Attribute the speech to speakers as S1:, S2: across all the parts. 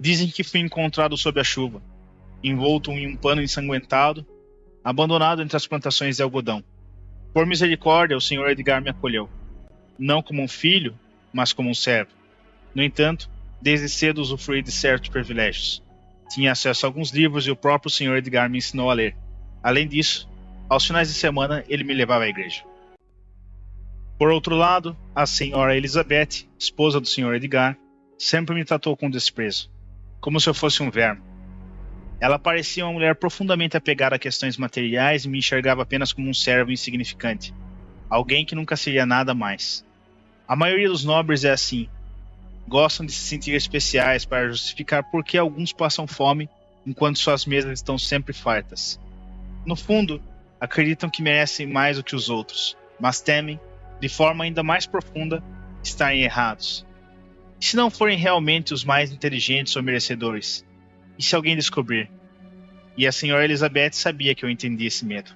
S1: Dizem que fui encontrado sob a chuva, envolto em um pano ensanguentado, abandonado entre as plantações de algodão. Por misericórdia, o Sr. Edgar me acolheu, não como um filho, mas como um servo. No entanto, desde cedo usufruí de certos privilégios. Tinha acesso a alguns livros e o próprio Sr. Edgar me ensinou a ler. Além disso, aos finais de semana ele me levava à igreja. Por outro lado, a Sra. Elizabeth, esposa do Sr. Edgar, sempre me tratou com desprezo, como se eu fosse um verme. Ela parecia uma mulher profundamente apegada a questões materiais e me enxergava apenas como um servo insignificante, alguém que nunca seria nada mais. A maioria dos nobres é assim. Gostam de se sentir especiais para justificar por que alguns passam fome enquanto suas mesas estão sempre fartas. No fundo, acreditam que merecem mais do que os outros, mas temem, de forma ainda mais profunda, estarem errados. E se não forem realmente os mais inteligentes ou merecedores? E se alguém descobrir? E a Sra. Elizabeth sabia que eu entendia esse medo.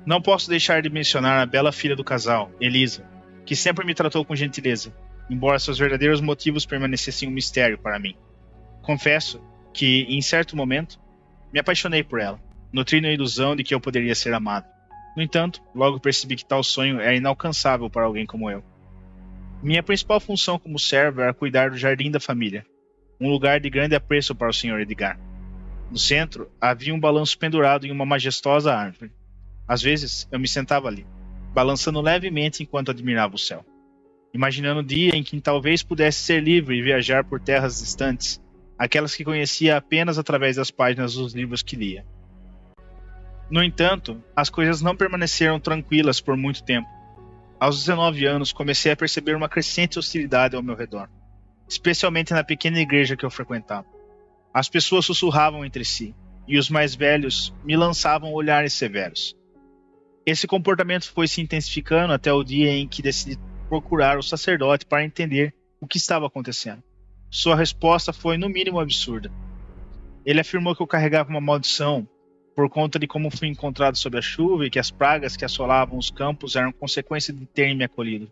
S1: Não posso deixar de mencionar a bela filha do casal, Elisa, que sempre me tratou com gentileza, embora seus verdadeiros motivos permanecessem um mistério para mim. Confesso que, em certo momento, me apaixonei por ela, nutrindo a ilusão de que eu poderia ser amado. No entanto, logo percebi que tal sonho era inalcançável para alguém como eu. Minha principal função como servo era cuidar do jardim da família, um lugar de grande apreço para o Sr. Edgar. No centro, havia um balanço pendurado em uma majestosa árvore. Às vezes, eu me sentava ali, balançando levemente enquanto admirava o céu, imaginando o dia em que talvez pudesse ser livre e viajar por terras distantes, aquelas que conhecia apenas através das páginas dos livros que lia. No entanto, as coisas não permaneceram tranquilas por muito tempo. Aos 19 anos, comecei a perceber uma crescente hostilidade ao meu redor, especialmente na pequena igreja que eu frequentava. As pessoas sussurravam entre si, e os mais velhos me lançavam olhares severos. Esse comportamento foi se intensificando até o dia em que decidi procurar o sacerdote para entender o que estava acontecendo. Sua resposta foi, no mínimo, absurda. Ele afirmou que eu carregava uma maldição por conta de como fui encontrado sob a chuva e que as pragas que assolavam os campos eram consequência de ter me acolhido.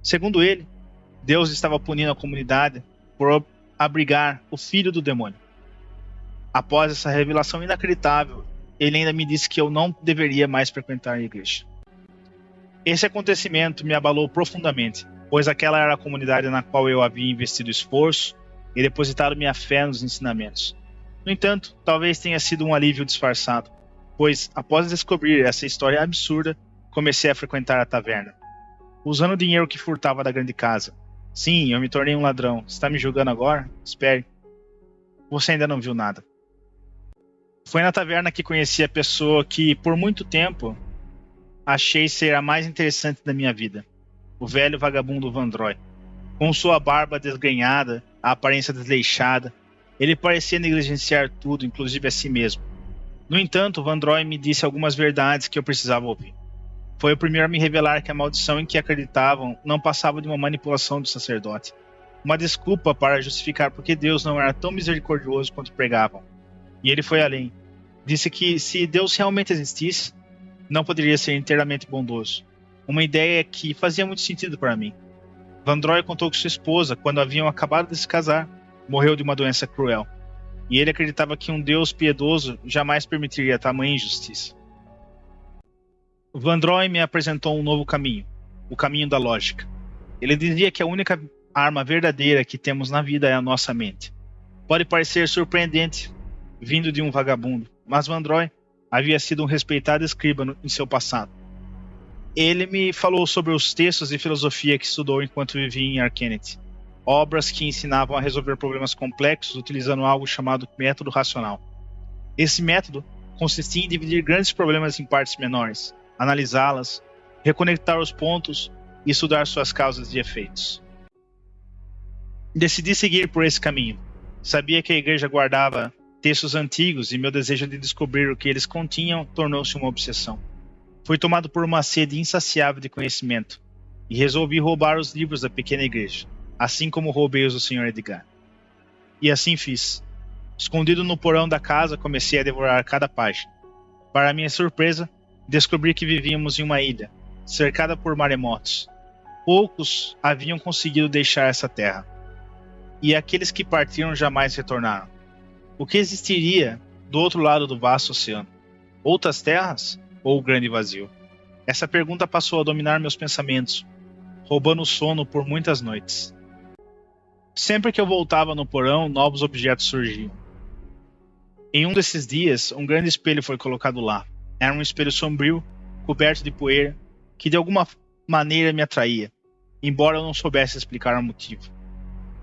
S1: Segundo ele, Deus estava punindo a comunidade por abrigar o filho do demônio. Após essa revelação inacreditável, ele ainda me disse que eu não deveria mais frequentar a igreja. Esse acontecimento me abalou profundamente, pois aquela era a comunidade na qual eu havia investido esforço e depositado minha fé nos ensinamentos. No entanto, talvez tenha sido um alívio disfarçado, pois, após descobrir essa história absurda, comecei a frequentar a taverna, usando o dinheiro que furtava da grande casa. Sim, eu me tornei um ladrão. Está me julgando agora? Espere. Você ainda não viu nada. Foi na taverna que conheci a pessoa que, por muito tempo, achei ser a mais interessante da minha vida. O velho vagabundo Vandroy. Com sua barba desgrenhada, a aparência desleixada, ele parecia negligenciar tudo, inclusive a si mesmo. No entanto, Vandroy me disse algumas verdades que eu precisava ouvir. Foi o primeiro a me revelar que a maldição em que acreditavam não passava de uma manipulação do sacerdote. Uma desculpa para justificar porque Deus não era tão misericordioso quanto pregavam. E ele foi além. Disse que, se Deus realmente existisse, não poderia ser inteiramente bondoso. Uma ideia que fazia muito sentido para mim. Vandroy contou que sua esposa, quando haviam acabado de se casar, morreu de uma doença cruel. E ele acreditava que um Deus piedoso jamais permitiria tamanha injustiça. Vandroy me apresentou um novo caminho, o caminho da lógica. Ele dizia que a única arma verdadeira que temos na vida é a nossa mente. Pode parecer surpreendente, vindo de um vagabundo, mas Vandroy havia sido um respeitado escriba em seu passado. Ele me falou sobre os textos de filosofia que estudou enquanto vivia em Arcanet, obras que ensinavam a resolver problemas complexos utilizando algo chamado método racional. Esse método consistia em dividir grandes problemas em partes menores, analisá-las, reconectar os pontos e estudar suas causas e efeitos. Decidi seguir por esse caminho. Sabia que a igreja guardava textos antigos e meu desejo de descobrir o que eles continham tornou-se uma obsessão. Fui tomado por uma sede insaciável de conhecimento e resolvi roubar os livros da pequena igreja, assim como roubei os do Sr. Edgar. E assim fiz. Escondido no porão da casa, comecei a devorar cada página. Para minha surpresa, descobri que vivíamos em uma ilha, cercada por maremotos. Poucos haviam conseguido deixar essa terra. e aqueles que partiram jamais retornaram. O que existiria do outro lado do vasto oceano? Outras terras ou o grande vazio? Essa pergunta passou a dominar meus pensamentos, roubando o sono por muitas noites. Sempre que eu voltava no porão, novos objetos surgiam. Em um desses dias, um grande espelho foi colocado lá. Era um espelho sombrio, coberto de poeira, que de alguma maneira me atraía, embora eu não soubesse explicar o motivo.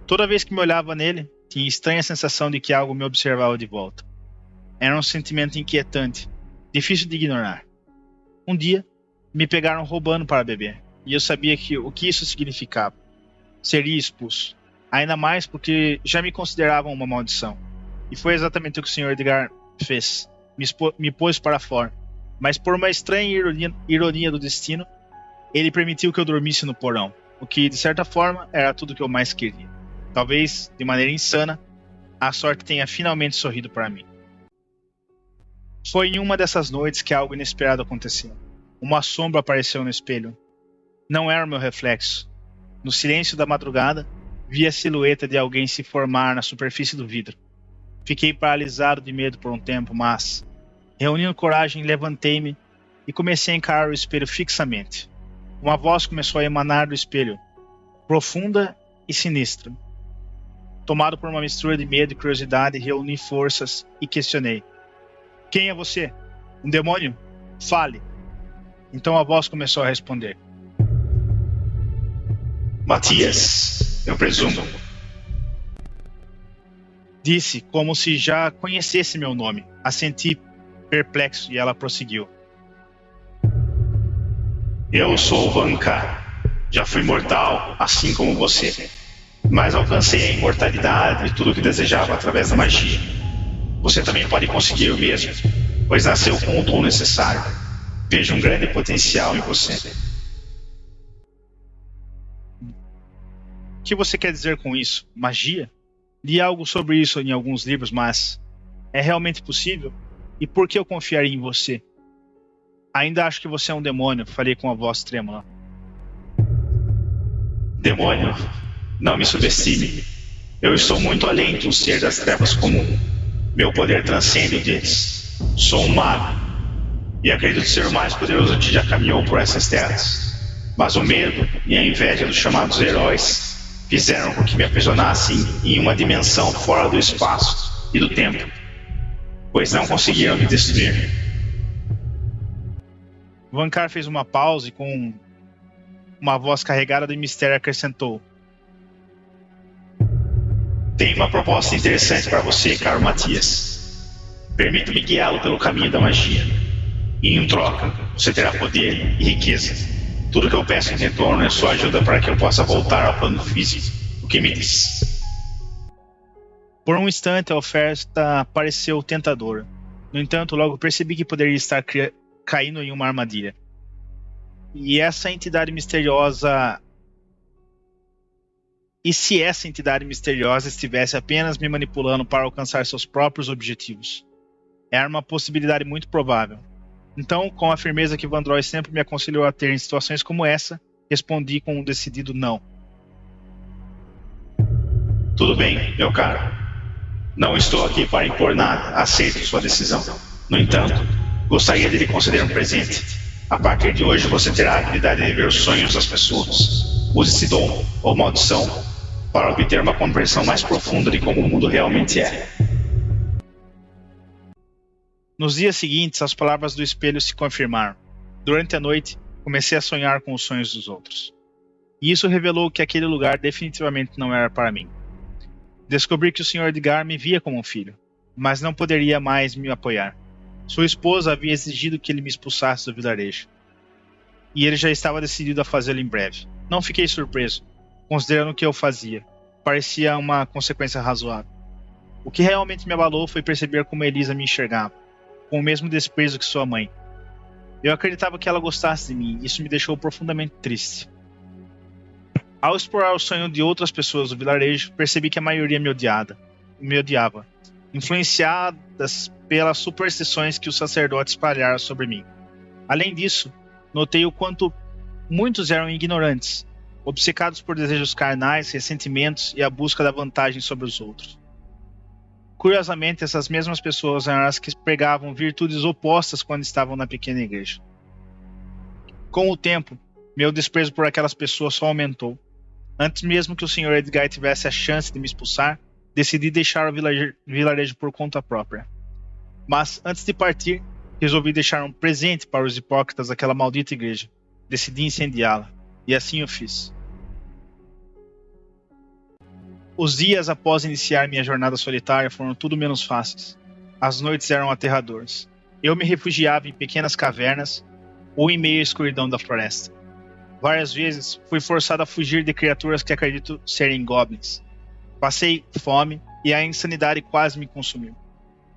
S1: Toda vez que me olhava nele, tinha estranha sensação de que algo me observava de volta. Era um sentimento inquietante, difícil de ignorar. Um dia, me pegaram roubando para beber, e eu sabia o que isso significava. Seria expulso, ainda mais porque já me consideravam uma maldição. E foi exatamente o que o Sr. Edgar fez. Me pôs para fora, mas por uma estranha ironia do destino, ele permitiu que eu dormisse no porão, o que, de certa forma, era tudo o que eu mais queria. Talvez, de maneira insana, a sorte tenha finalmente sorrido para mim. Foi em uma dessas noites que algo inesperado aconteceu. Uma sombra apareceu no espelho. Não era o meu reflexo. No silêncio da madrugada, vi a silhueta de alguém se formar na superfície do vidro. Fiquei paralisado de medo por um tempo, mas, reunindo coragem, levantei-me e comecei a encarar o espelho fixamente. Uma voz começou a emanar do espelho, profunda e sinistra. Tomado por uma mistura de medo e curiosidade, reuni forças e questionei. Quem é você? Um demônio? Fale. Então a voz começou a responder.
S2: Matias, eu presumo.
S1: Disse, como se já conhecesse meu nome. Assenti perplexo e ela prosseguiu.
S2: Eu sou Vankar. Já fui mortal, assim como você. Mas alcancei a imortalidade e tudo o que desejava através da magia. Você também pode conseguir o mesmo, pois nasceu com o dom necessário. Vejo um grande potencial em você.
S1: O que você quer dizer com isso? Magia? Li algo sobre isso em alguns livros, mas é realmente possível? E por que eu confiaria em você? Ainda acho que você é um demônio, falei com a voz trêmula.
S2: Demônio? Não me subestime. Eu estou muito além de um ser das trevas comum. Meu poder transcende o deles. Sou um mago. E acredito ser o mais poderoso que já caminhou por essas terras. Mas o medo e a inveja dos chamados heróis fizeram com que me aprisionassem em uma dimensão fora do espaço e do tempo, pois não conseguiram me destruir.
S1: Vankar fez uma pausa e com uma voz carregada de mistério acrescentou.
S2: Tenho uma proposta interessante para você, caro Matias. Permita-me guiá-lo pelo caminho da magia. E em troca, você terá poder e riqueza. Tudo que eu peço em retorno é sua ajuda para que eu possa voltar ao plano físico. O que me diz?
S1: Por um instante a oferta pareceu tentadora. No entanto, logo percebi que poderia estar caindo em uma armadilha. E essa entidade misteriosa... E se essa entidade misteriosa estivesse apenas me manipulando para alcançar seus próprios objetivos? Era uma possibilidade muito provável. Então, com a firmeza que Vandroy sempre me aconselhou a ter em situações como essa, respondi com um decidido não.
S2: Tudo bem, meu caro. Não estou aqui para impor nada. Aceito sua decisão. No entanto, gostaria de lhe conceder um presente. A partir de hoje você terá a habilidade de ver os sonhos das pessoas. Use esse dom, ou maldição, para obter uma compreensão mais profunda de como o mundo realmente é.
S1: Nos dias seguintes, as palavras do espelho se confirmaram. Durante a noite, comecei a sonhar com os sonhos dos outros. E isso revelou que aquele lugar definitivamente não era para mim. Descobri que o Sr. Edgar me via como um filho, mas não poderia mais me apoiar. Sua esposa havia exigido que ele me expulsasse do vilarejo. E ele já estava decidido a fazê-lo em breve. Não fiquei surpreso, considerando o que eu fazia. Parecia uma consequência razoável. O que realmente me abalou foi perceber como Elisa me enxergava, com o mesmo desprezo que sua mãe. Eu acreditava que ela gostasse de mim, e isso me deixou profundamente triste. Ao explorar o sonho de outras pessoas do vilarejo, percebi que a maioria me odiava, influenciadas pelas superstições que os sacerdotes espalharam sobre mim. Além disso, notei o quanto muitos eram ignorantes, obcecados por desejos carnais, ressentimentos e a busca da vantagem sobre os outros. Curiosamente, essas mesmas pessoas eram as que pregavam virtudes opostas quando estavam na pequena igreja. Com o tempo, meu desprezo por aquelas pessoas só aumentou. Antes mesmo que o Sr. Edgar tivesse a chance de me expulsar, decidi deixar o vilarejo por conta própria. Mas, antes de partir, resolvi deixar um presente para os hipócritas daquela maldita igreja. Decidi incendiá-la, e assim eu fiz. Os dias após iniciar minha jornada solitária foram tudo menos fáceis. As noites eram aterradoras. Eu me refugiava em pequenas cavernas ou em meio à escuridão da floresta. Várias vezes fui forçado a fugir de criaturas que acredito serem goblins. Passei fome e a insanidade quase me consumiu.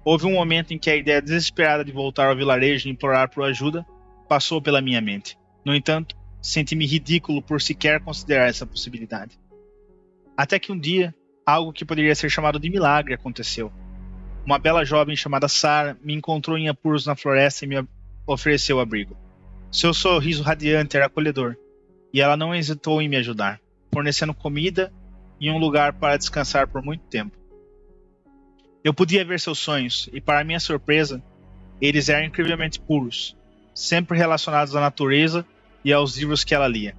S1: Houve um momento em que a ideia desesperada de voltar ao vilarejo e implorar por ajuda passou pela minha mente. No entanto, senti-me ridículo por sequer considerar essa possibilidade. Até que um dia, algo que poderia ser chamado de milagre aconteceu. Uma bela jovem chamada Sarah me encontrou em apuros na floresta e me ofereceu abrigo. Seu sorriso radiante era acolhedor, e ela não hesitou em me ajudar, fornecendo comida e um lugar para descansar por muito tempo. Eu podia ver seus sonhos, e para minha surpresa, eles eram incrivelmente puros, sempre relacionados à natureza e aos livros que ela lia.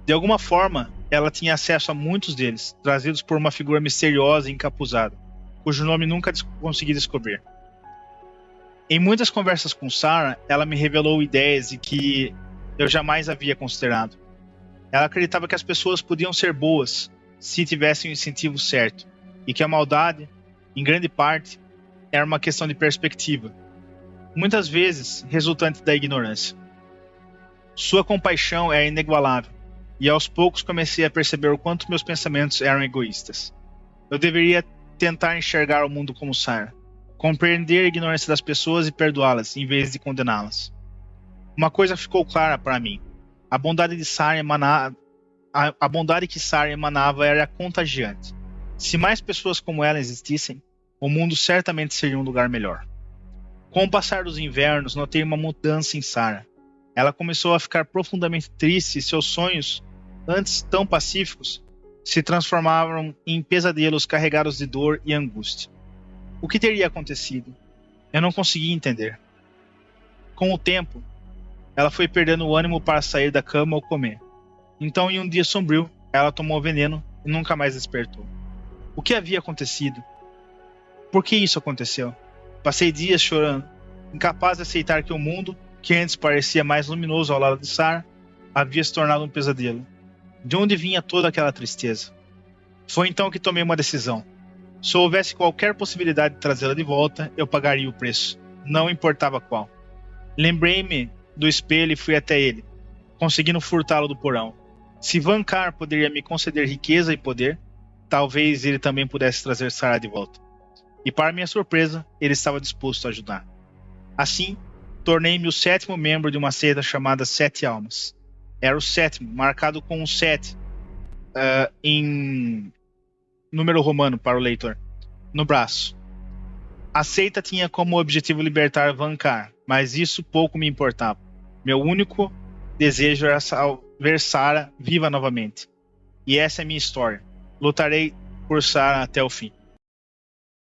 S1: De alguma forma, ela tinha acesso a muitos deles, trazidos por uma figura misteriosa e encapuzada, cujo nome nunca consegui descobrir. Em muitas conversas com Sarah, ela me revelou ideias de que eu jamais havia considerado. Ela acreditava que as pessoas podiam ser boas se tivessem o incentivo certo, e que a maldade, em grande parte, era uma questão de perspectiva, muitas vezes resultante da ignorância. Sua compaixão é inigualável, e aos poucos comecei a perceber o quanto meus pensamentos eram egoístas. Eu deveria tentar enxergar o mundo como Sarah, compreender a ignorância das pessoas e perdoá-las, em vez de condená-las. Uma coisa ficou clara para mim: a bondade que Sarah emanava era contagiante. Se mais pessoas como ela existissem, o mundo certamente seria um lugar melhor. Com o passar dos invernos, notei uma mudança em Sarah. Ela começou a ficar profundamente triste e seus sonhos, antes tão pacíficos, se transformaram em pesadelos carregados de dor e angústia. O que teria acontecido? Eu não conseguia entender. Com o tempo, ela foi perdendo o ânimo para sair da cama ou comer. Então, em um dia sombrio, ela tomou veneno e nunca mais despertou. O que havia acontecido? Por que isso aconteceu? Passei dias chorando, incapaz de aceitar que o mundo, que antes parecia mais luminoso ao lado de Sarah, havia se tornado um pesadelo. De onde vinha toda aquela tristeza? Foi então que tomei uma decisão. Se houvesse qualquer possibilidade de trazê-la de volta, eu pagaria o preço, não importava qual. Lembrei-me do espelho e fui até ele, conseguindo furtá-lo do porão. Se Vancar poderia me conceder riqueza e poder, talvez ele também pudesse trazer Sarah de volta. E para minha surpresa, ele estava disposto a ajudar. Assim, tornei-me o 7º membro de uma seita chamada Sete Almas. Era o 7º, marcado com um 7 em número romano para o leitor, no braço. A seita tinha como objetivo libertar Vancar, mas isso pouco me importava. Meu único desejo era ver Sarah viva novamente. E essa é minha história. Lutarei por Sarah até o fim.